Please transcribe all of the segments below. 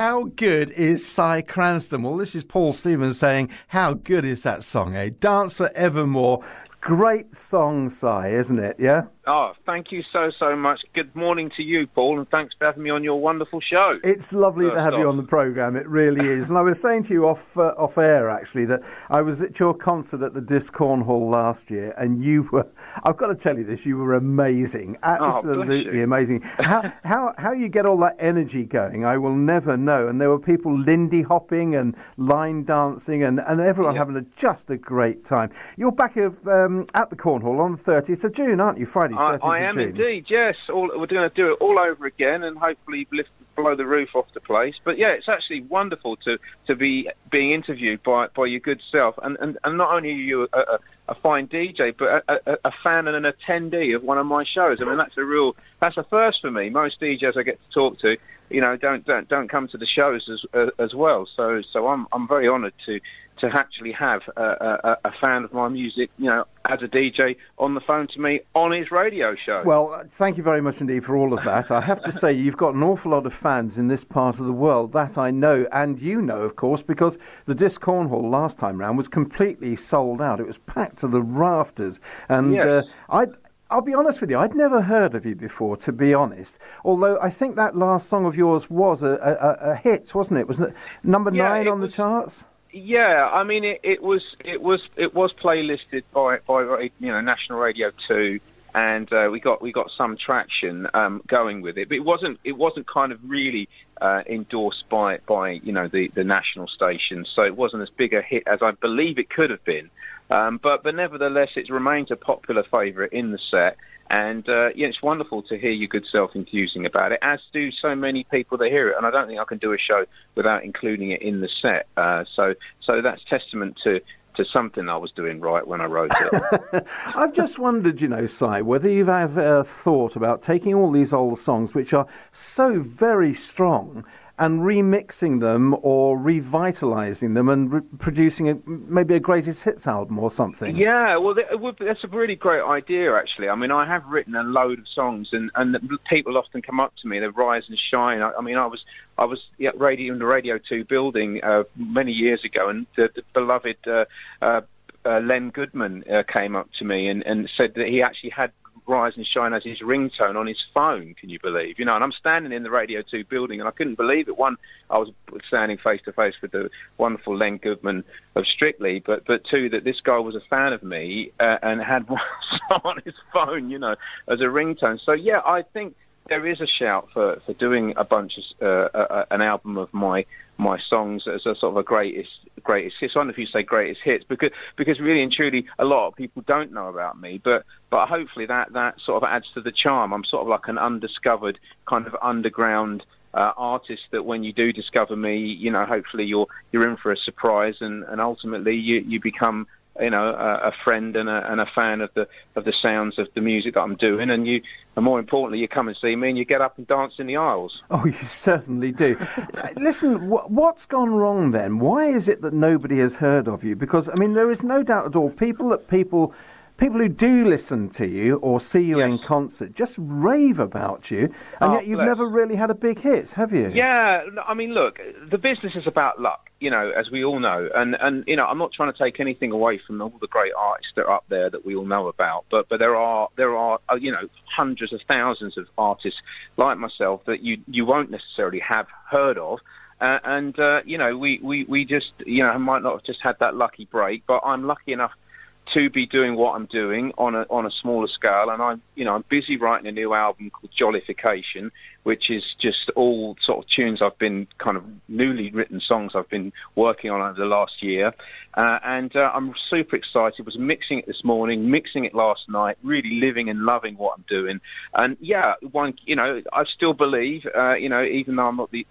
How good is Cranstoun? Well, this is Paul Stevens saying, how good is that song, eh? Dance Forevermore. Great song, Si, isn't it? Yeah? Oh, thank you so much. Good morning to you, Paul, and thanks for having me on your wonderful show. It's lovely to have you on the programme. It really is. And I was saying to you off air, actually, that I was at your concert at the Disc Cornhall last year, and you were, I've got to tell you this, you were amazing. Absolutely amazing. How you get all that energy going, I will never know. And there were people Lindy hopping and line dancing and everyone having just a great time. You're back at the Cornhall on the 30th of June, aren't you? Friday. I am indeed, yes. We're going to do it all over again and hopefully blow the roof off the place. But yeah, it's actually wonderful to be being interviewed by your good self. And not only are you a fine DJ, but a fan and an attendee of one of my shows. I mean, that's a first for me. Most DJs I get to talk to, don't come to the shows as well. So I'm very honoured to actually have a fan of my music, as a DJ on the phone to me on his radio show. Well, thank you very much indeed for all of that. I have to say, you've got an awful lot of fans in this part of the world, that I know, and you know, of course, because the Disc Cornhall last time round was completely sold out. It was packed to the rafters, and yes. I'll be honest with you, I'd never heard of you before, to be honest. Although I think that last song of yours was a hit, wasn't it? Wasn't it number 9 on the charts? Yeah, I mean it was playlisted by National Radio 2, and we got some traction going with it. But it wasn't kind of really endorsed by the national station, so it wasn't as big a hit as I believe it could have been. But nevertheless, it remains a popular favourite in the set. And it's wonderful to hear your good self enthusing about it, as do so many people that hear it. And I don't think I can do a show without including it in the set. So that's testament to something I was doing right when I wrote it. I've just wondered, Si, whether you've ever thought about taking all these old songs, which are so very strong, and remixing them or revitalising them and producing maybe a greatest hits album or something. Yeah, well, that's a really great idea, actually. I mean, I have written a load of songs, and people often come up to me, they rise and shine. I was in the Radio 2 building many years ago, and the beloved Len Goodman came up to me and said that he actually had Rise and Shine as his ringtone on his phone. Can you believe? And I'm standing in the Radio 2 building, and I couldn't believe it. One, I was standing face to face with the wonderful Len Goodman of Strictly, but two, that this guy was a fan of me and had one on his phone, as a ringtone. So yeah, I think there is a shout for doing a bunch of an album of my songs as a sort of a greatest hits. I don't know if you say greatest hits, because really and truly a lot of people don't know about me, but hopefully that sort of adds to the charm. I'm sort of like an undiscovered kind of underground artist that when you do discover me, hopefully you're in for a surprise, and ultimately you become a friend and a fan of the sounds of the music that I'm doing, and more importantly, you come and see me and you get up and dance in the aisles. Oh, you certainly do. Listen, what's gone wrong then? Why is it that nobody has heard of you? Because, I mean, there is no doubt at all, people who do listen to you or see you in concert just rave about you, and yet you've never really had a big hit, have you? Yeah, I mean, look, the business is about luck, as we all know, and I'm not trying to take anything away from all the great artists that are up there that we all know about, but there are hundreds of thousands of artists like myself that you won't necessarily have heard of. We just might not have just had that lucky break, but I'm lucky enough to be doing what I'm doing on a smaller scale, and I'm busy writing a new album called Jollification, which is just all sort of tunes I've been kind of newly written songs I've been working on over the last year, and I'm super excited. Was mixing it this morning, mixing it last night, really living and loving what I'm doing, and I still believe, even though I'm not the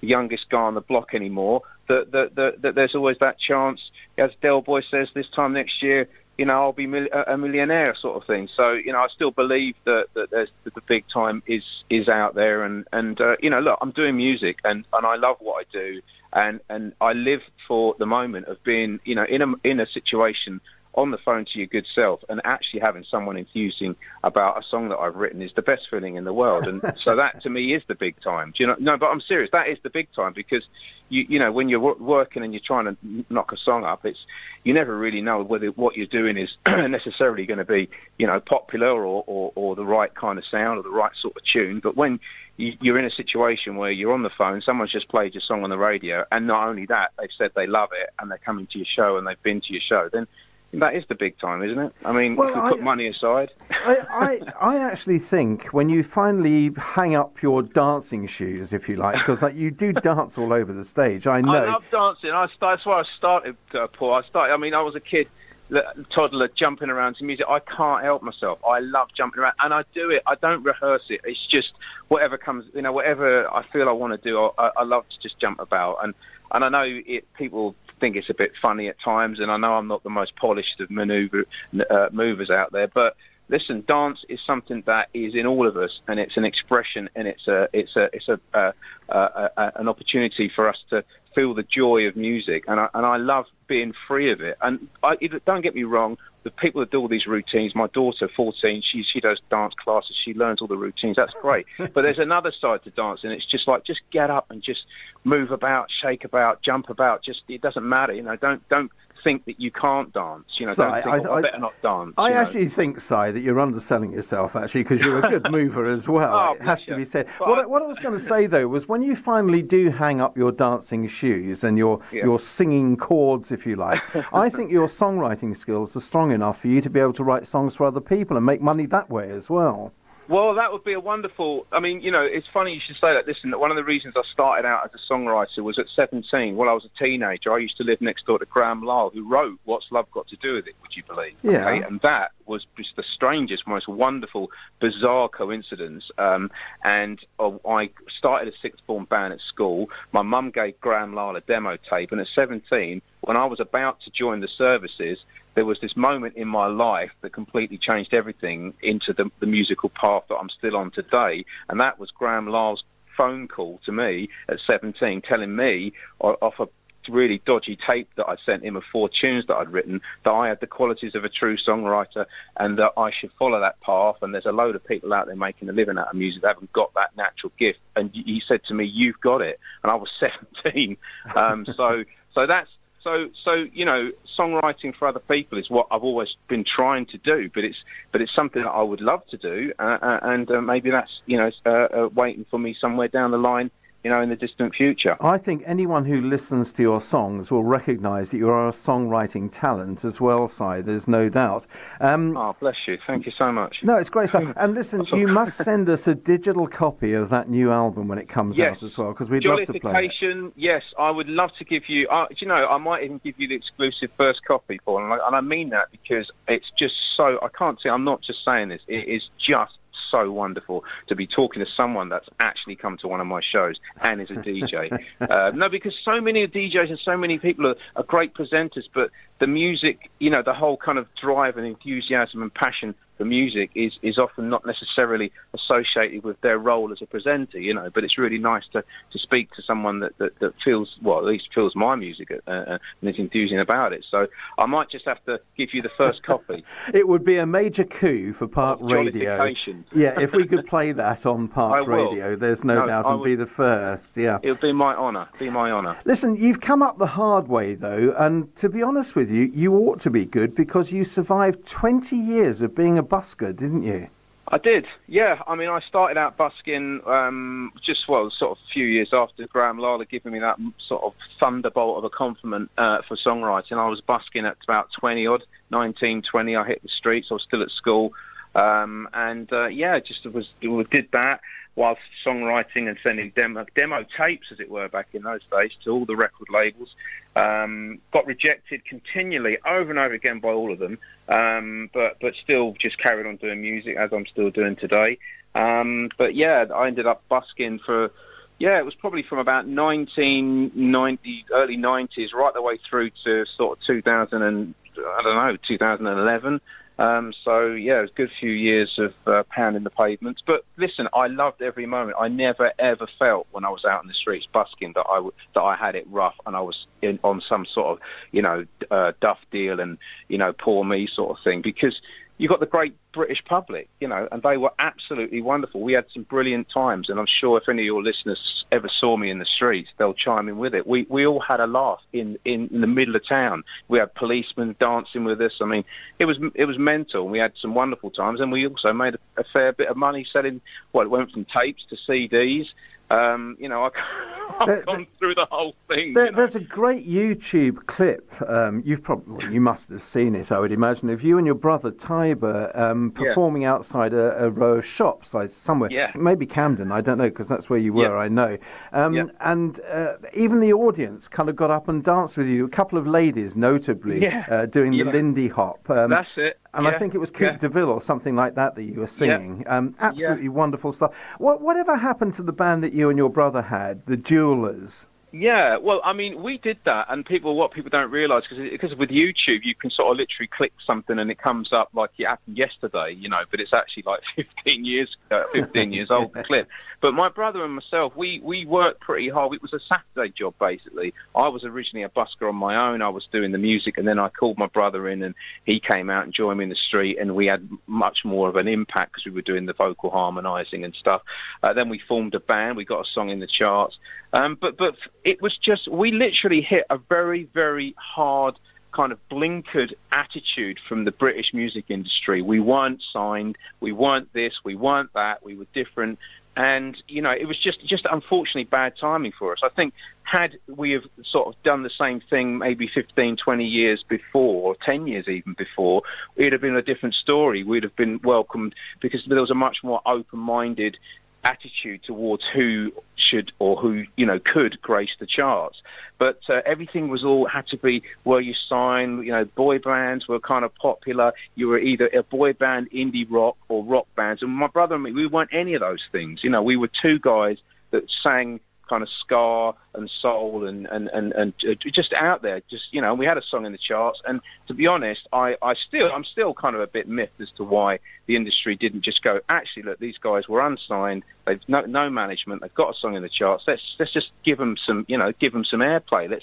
youngest guy on the block anymore, that there's always that chance, as Del Boy says, this time next year, I'll be a millionaire sort of thing. So, I still believe that the big time is out there. And look, I'm doing music and I love what I do. And I live for the moment of being, in a situation on the phone to your good self and actually having someone enthusing about a song that I've written is the best feeling in the world. And so that to me is the big time. Do you know? No, but I'm serious. That is the big time, because you know, when you're working and you're trying to knock a song up, you never really know whether what you're doing is necessarily going to be, you know, popular or the right kind of sound or the right sort of tune. But when you're in a situation where you're on the phone, someone's just played your song on the radio, and not only that, they've said they love it and they're coming to your show and they've been to your show, then that is the big time, isn't it? I mean, if we put money aside. I actually think when you finally hang up your dancing shoes, if you like, because you do dance all over the stage, I know. I love dancing. That's why I started, Paul. I was a kid, toddler, jumping around to music. I can't help myself. I love jumping around, and I do it. I don't rehearse it. It's just whatever comes, you know, whatever I feel I want to do, I love to just jump about. And I know people think it's a bit funny at times, and I know I'm not the most polished of movers out there, but listen, dance is something that is in all of us, and it's an expression, and it's an opportunity for us to feel the joy of music, and I love being free of it. And don't get me wrong, the people that do all these routines, my daughter, 14, she does dance classes, she learns all the routines, that's great. But there's another side to dancing. It's just like, just get up and just move about, shake about, jump about, just, it doesn't matter, you know, don't think that you can't dance, you know. Don't think, I better not dance. I actually think, Si, that you're underselling yourself, actually, because you're a good mover as well. It has to be said. What I was going to say, though, was when you finally do hang up your dancing shoes and your singing chords, if you like, I think your songwriting skills are strong enough for you to be able to write songs for other people and make money that way as well. Well, that would be a wonderful... I mean, you know, it's funny you should say that. Listen, one of the reasons I started out as a songwriter was at 17. While I was a teenager, I used to live next door to Graham Lyle, who wrote What's Love Got to Do With It, would you believe? Yeah. Okay? And that was just the strangest, most wonderful, bizarre coincidence. And I started a sixth form band at school. My mum gave Graham Lyle a demo tape. And at 17, when I was about to join the services, there was this moment in my life that completely changed everything into the musical path that I'm still on today. And that was Graham Lyle's phone call to me at 17, telling me off a really dodgy tape that I sent him of 4 tunes that I'd written, that I had the qualities of a true songwriter and that I should follow that path. And there's a load of people out there making a living out of music that haven't got that natural gift. And he said to me, "You've got it." And I was 17. So you know, songwriting for other people is what I've always been trying to do, but it's something that I would love to do, and maybe that's, you know, waiting for me somewhere down the line, you know, in the distant future. I think anyone who listens to your songs will recognise that you are a songwriting talent as well, Si, there's no doubt. Oh, bless you. Thank you so much. No, it's great stuff. And listen, you must send us a digital copy of that new album when it comes out as well, because we'd love to play it. Yes, I would love to give you... do you know, I might even give you the exclusive first copy, Paul, and I mean that because it's just so... I can't say... I'm not just saying this. It is just so wonderful to be talking to someone that's actually come to one of my shows and is a DJ. No, because so many DJs and so many people are great presenters, but the music, you know, the whole kind of drive and enthusiasm and passion for music is often not necessarily associated with their role as a presenter, you know, but it's really nice to speak to someone that feels, well, at least feels my music and is enthusing about it. So I might just have to give you the first copy. It would be a major coup for Park Radio. Yeah, if we could play that on Park Radio, there's no doubt it'll be the first, yeah. It'll be my honour, Listen, you've come up the hard way, though, and to be honest with you, you ought to be good because you survived 20 years of being a busker, didn't you? I did, yeah. I mean, I started out busking sort of a few years after Graham Lyle had given me that sort of thunderbolt of a compliment for songwriting. I was busking at about 20-odd, 19, 20. I hit the streets. I was still at school. Did that whilst songwriting and sending demo tapes, as it were, back in those days, to all the record labels. Got rejected continually, over and over again by all of them, but still just carried on doing music as I'm still doing today. But yeah, I ended up busking for, it was probably from about 1990, early 90s, right the way through to sort of 2011. So yeah, it was a good few years of pounding the pavements. But listen, I loved every moment. I never ever felt when I was out in the streets busking that I had it rough and I was on some sort of duff deal and poor me sort of thing, because you got the great British public, and they were absolutely wonderful. We had some brilliant times, and I'm sure if any of your listeners ever saw me in the streets, they'll chime in with it. We all had a laugh in the middle of town. We had policemen dancing with us. I mean, it was mental. We had some wonderful times, and we also made a fair bit of money selling. Well, it went from tapes to CDs. I've gone through the whole thing. There's a great YouTube clip. You must have seen it, I would imagine, of you and your brother Tiber performing outside a row of shops, like somewhere, maybe Camden. I don't know, because that's where you were. I know. And even the audience kind of got up and danced with you. A couple of ladies, notably, doing the Lindy Hop. That's it. And I think it was Coupe de Ville or something like that you were singing. Absolutely wonderful stuff. Whatever happened to the band that you and your brother had, the Jewelers? Yeah, well, I mean, we did that, and what people don't realise, because with YouTube, you can sort of literally click something and it comes up like it happened yesterday, but it's actually like 15 years old, the clip. But my brother and myself, we worked pretty hard. It was a Saturday job, basically. I was originally a busker on my own. I was doing the music, and then I called my brother in, and he came out and joined me in the street, and we had much more of an impact because we were doing the vocal harmonising and stuff. Then we formed a band. We got a song in the charts. But it was just, we literally hit a very, very hard kind of blinkered attitude from the British music industry. We weren't signed, we weren't this, we weren't that, we were different. And, it was just unfortunately bad timing for us. I think had we have sort of done the same thing maybe 15, 20 years before, or 10 years even before, it would have been a different story. We'd have been welcomed because there was a much more open-minded attitude towards who should or who could grace the charts. But everything had to be, were you signed, boy bands were kind of popular. You were either a boy band, indie rock, or rock bands. And my brother and me, we weren't any of those things. We were two guys that sang kind of ska and soul and just out there, we had a song in the charts. And to be honest, I'm still kind of a bit miffed as to why the industry didn't just go, actually, look, these guys were unsigned, they've no management, they've got a song in the charts, let's just give them some airplay.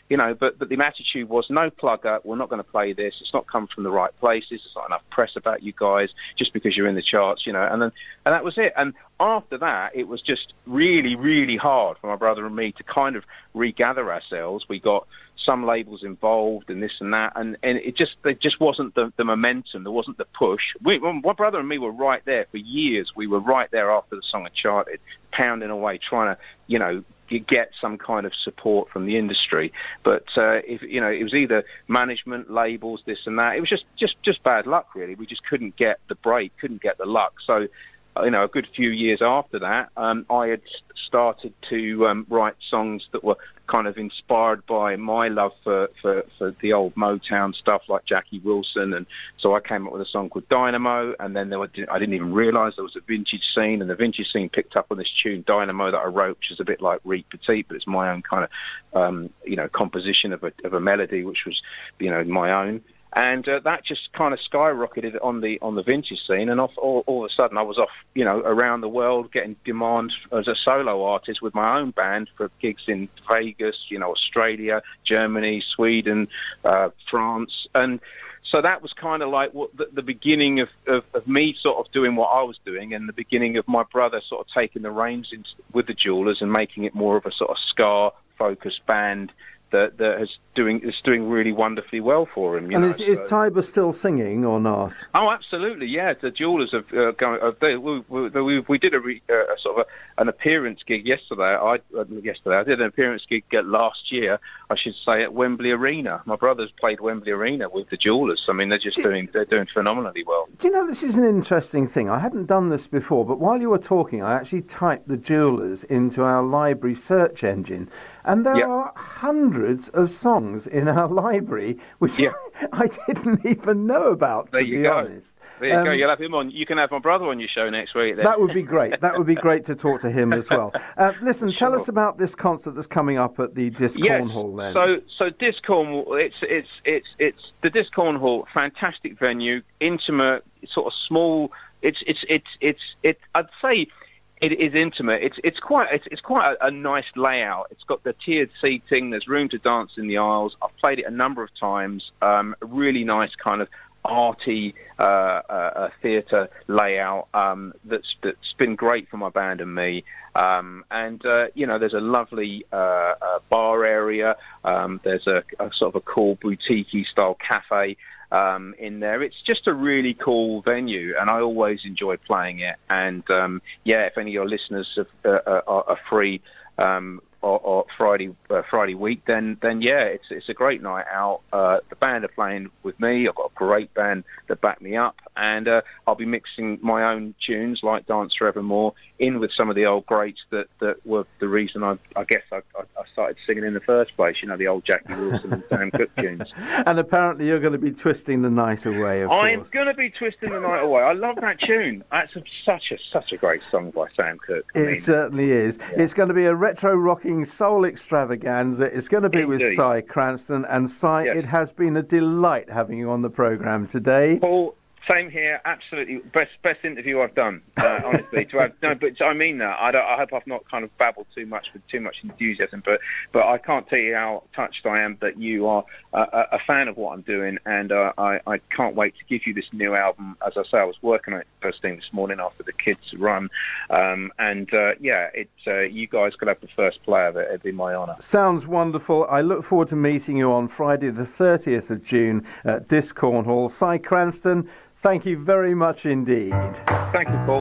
But the attitude was, no plugger, we're not going to play this, it's not come from the right places, there's not enough press about you guys just because you're in the charts, and that was it. And after that, it was just really, really hard for my brother and me to kind of regather ourselves. We got some labels involved and this and that, and there just wasn't the momentum, there wasn't the push. My brother and me were right there for years. We were right there after the song had charted, pounding away, trying to, you get some kind of support from the industry. But if it was either management, labels, this and that. It was just bad luck, really. We just couldn't get the break, couldn't get the luck. So a good few years after that, I had started to write songs that were kind of inspired by my love for the old Motown stuff like Jackie Wilson, and so I came up with a song called Dynamo. And then I didn't even realise there was a vintage scene, and the vintage scene picked up on this tune Dynamo that I wrote, which is a bit like Reed Petit, but it's my own kind of composition of a melody, which was my own. And that just kind of skyrocketed on the vintage scene, and all of a sudden I was off, around the world getting demand as a solo artist with my own band for gigs in Vegas, Australia, Germany, Sweden, France, and so that was kind of like the beginning of me sort of doing what I was doing, and the beginning of my brother sort of taking the reins with the Jewelers and making it more of a sort of ska-focused band that is doing really wonderfully well for him. Is Tiber still singing or not? Oh, absolutely, yeah. The Jewelers have we did a sort of an appearance gig yesterday. I did an appearance gig last year, I should say, at Wembley Arena. My brother's played Wembley Arena with the Jewelers. I mean, they're doing phenomenally well. Do you know, this is an interesting thing. I hadn't done this before, but while you were talking, I actually typed the Jewelers into our library search engine, and there are hundreds hundreds of songs in our library, which I didn't even know about, to be honest. There you go. You'll have him on. You can have my brother on your show next week then. That would be great. That would be great to talk to him as well. Listen, tell us about this concert that's coming up at the Disc Cornhall then. So Disc Cornhall, it's the Disc Cornhall, fantastic venue, intimate, sort of small. I'd say it is intimate. It's quite a nice layout. It's got the tiered seating. There's room to dance in the aisles. I've played it a number of times. Really nice kind of arty theatre layout that's been great for my band and me. There's a lovely bar area. There's a sort of a cool boutique-y style cafe in there. It's just a really cool venue, and I always enjoy playing it. And if any of your listeners are free or Friday week, then it's a great night out. The band are playing with me. I've got a great band that back me up, and I'll be mixing my own tunes like Dance Forevermore in with some of the old greats that were the reason I guess I started singing in the first place. You know, the old Jackie Wilson and Sam Cooke tunes. And apparently you're going to be twisting the night away. I'm going to be twisting the night away. I love that tune. That's such a great song by Sam Cooke. It certainly is. Yeah. It's going to be a retro rocking soul extravaganza. It's going to be with Si Cranstoun. And Si, it has been a delight having you on the programme today. Paul, same here. Absolutely best interview I've done. Honestly, but I mean that. I hope I've not kind of babbled too much with too much enthusiasm. But I can't tell you how touched I am that you are a fan of what I'm doing, and I can't wait to give you this new album. As I say, I was working on it first thing this morning after the kids run, you guys could have the first play of it. It'd be my honour. Sounds wonderful. I look forward to meeting you on Friday the 30th of June at Disc Cornhall. Si Cranstoun, thank you very much indeed. Thank you, Paul.